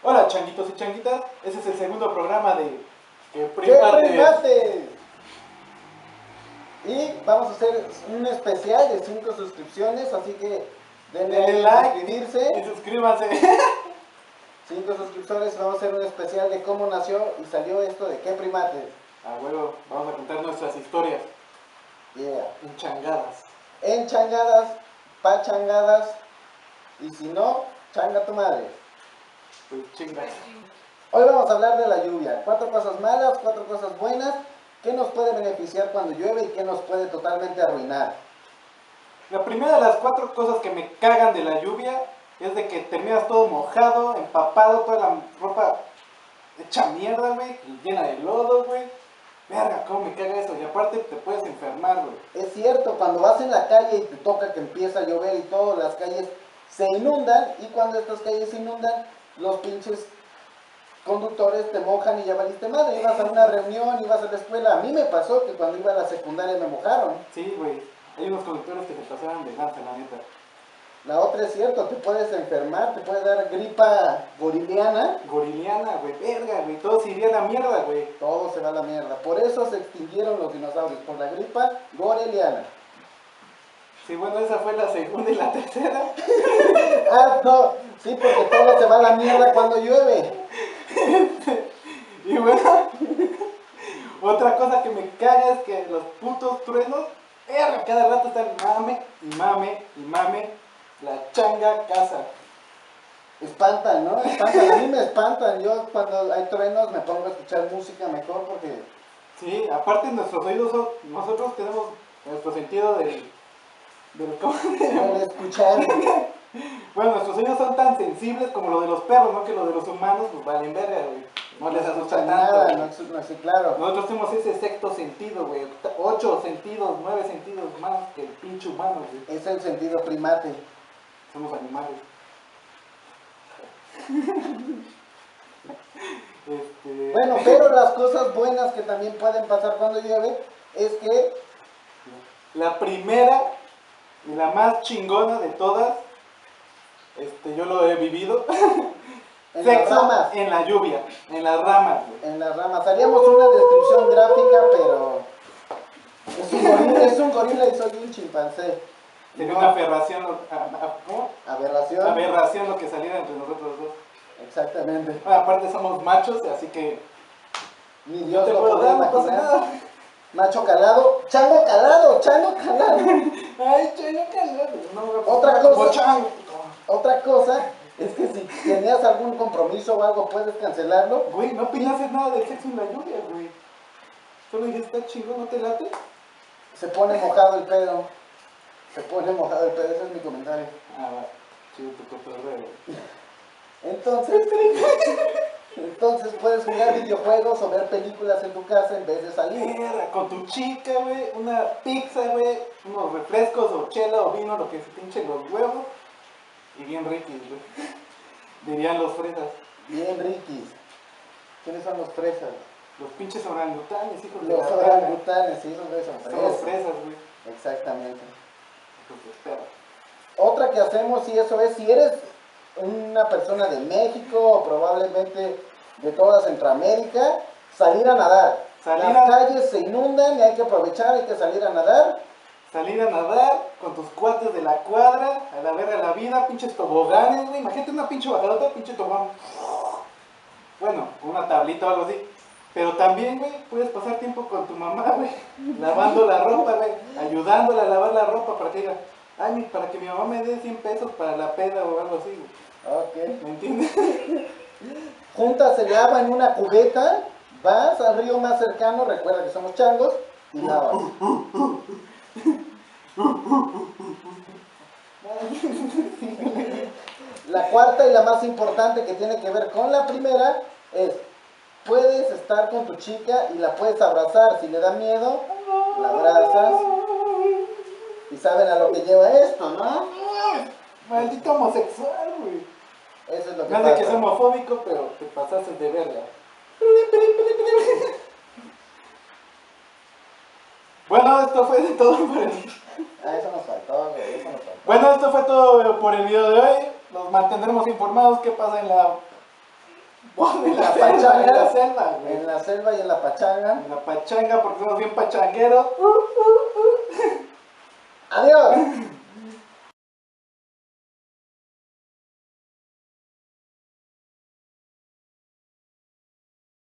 Hola changuitos y changuitas, ese es el segundo programa de Que ¡Qué Primates. primate! Y vamos a hacer un especial de 5 suscripciones, así que denle Denle ahí like suscribirse. y suscríbanse. 5 suscriptores, vamos a hacer un especial de cómo nació y salió esto de qué primates. A huevo, vamos a contar nuestras historias Yeah. enchangadas. Enchangadas, pachangadas, y si no, changa tu madre. Pues chingas. Hoy vamos a hablar de la lluvia. 4 cosas malas, 4 cosas buenas. ¿Qué nos puede beneficiar cuando llueve y qué nos puede totalmente arruinar? La primera de las 4 cosas que me cagan de la lluvia es de que terminas todo mojado, empapado, toda la ropa hecha mierda, güey, y llena de lodo, güey. Verga, cómo me caga eso. Y aparte te puedes enfermar, güey. Es cierto, cuando vas en la calle y te toca que empieza a llover y todas las calles se inundan, y cuando estas calles se inundan, los pinches conductores te mojan y ya valiste madre. Ibas a una reunión, ibas a la escuela. A mí me pasó que cuando iba a la secundaria me mojaron. Sí, güey. Hay unos conductores que se pasaban de lanza, la neta. La otra es cierto, te puedes enfermar, te puede dar gripa goriliana. Goriliana, güey, verga, güey. Todo se iría a la mierda, güey. Todo se va a la mierda. Por eso se extinguieron los dinosaurios, por la gripa goriliana. Sí, bueno, esa fue la segunda y la tercera. Ah, no, sí, porque todo se va a la mierda cuando llueve. Y bueno, otra cosa que me caga es que los putos truenos, verga, cada rato están mame y mame y mame la changa casa. Espantan, ¿no? Espantan, a mí me espantan. Yo cuando hay truenos me pongo a escuchar música mejor porque Sí, aparte nuestros oídos son, nosotros tenemos nuestro sentido ¿cómo se llama? al escuchar. Bueno, nuestros oídos son tan sensibles como lo de los perros, ¿no? Que lo de los humanos, pues valen verga, güey. No les asusta tanto. Nada, Güey. no, sí, claro. Nosotros tenemos ese sexto sentido, güey. 8 sentidos, 9 sentidos más que el pinche humano, güey. Es el sentido primate. Somos animales. Bueno, pero las cosas buenas que también pueden pasar cuando llueve es que La primera y la más chingona de todas, yo lo he vivido. en las Sexo ramas, en la lluvia, en las ramas, güey. en las ramas, haríamos una descripción gráfica, pero es un gorila y soy un chimpancé. Sería No, una aberración, ¿cómo? aberración. Aberración lo que saliera entre nosotros dos. Exactamente. Bueno, aparte somos machos, así que Ni yo Dios te lo puedo podría dar, no pasa imaginar. nada. Macho calado, chango calado, chango calado. Ay, chango calado. No, Otra cosa. como chango. Otra cosa es que si tenías algún compromiso o algo puedes cancelarlo. Güey, no opinaste nada del sexo en la lluvia, güey. Solo dijiste, está chingón, ¿no te late? Se pone mojado el pedo. Se pone mojado el pedo, ese es mi comentario. Ah, va. Chido tu cotorreo. Entonces puedes jugar videojuegos o ver películas en tu casa en vez de salir. Mierda, con tu chica, güey, una pizza, güey, unos refrescos o chela o vino, lo que se pinche los huevos. Y bien riquis, güey. Dirían los fresas. Bien, Rikis. ¿Quiénes son los fresas? Los pinches orangutanes, hijos de Los la verga. orangutanes, hijos de esos Son los fresas. fresas, güey. Exactamente. Hijos de perra. Otra que hacemos, y eso es, si eres una persona de México o probablemente de toda Centroamérica, salir a nadar. Las calles se inundan y hay que aprovechar, hay que salir a nadar. Salir a nadar con tus cuates de la cuadra, a la verga la vida, pinches toboganes, güey. Imagínate una pinche bajadota, pinche tobogán. Bueno, con una tablita o algo así. Pero también, güey, puedes pasar tiempo con tu mamá, güey, lavando la ropa, güey, ayudándola a lavar la ropa para que diga, ay, para que mi mamá me dé 100 pesos para la peda o algo así, güey. Ok. ¿Me entiendes? Juntas el agua en una cubeta, vas al río más cercano, recuerda que somos changos, y lavas. La cuarta y la más importante que tiene que ver con la primera es, puedes estar con tu chica y la puedes abrazar. Si le da miedo, la abrazas. Y saben a lo que lleva esto, ¿no? Maldito homosexual, güey. Eso es lo que No es pasa. de que es homofóbico, pero te pasaste de verga. Bueno, esto fue de todo por el... Ah, eso nos faltó, güey, eso nos faltó. Bueno, esto fue todo por el video de hoy. Los mantendremos informados qué pasa en la Bueno, En la pachanga. en la selva, güey. En la selva y en la pachanga. En la pachanga, porque somos bien pachangueros.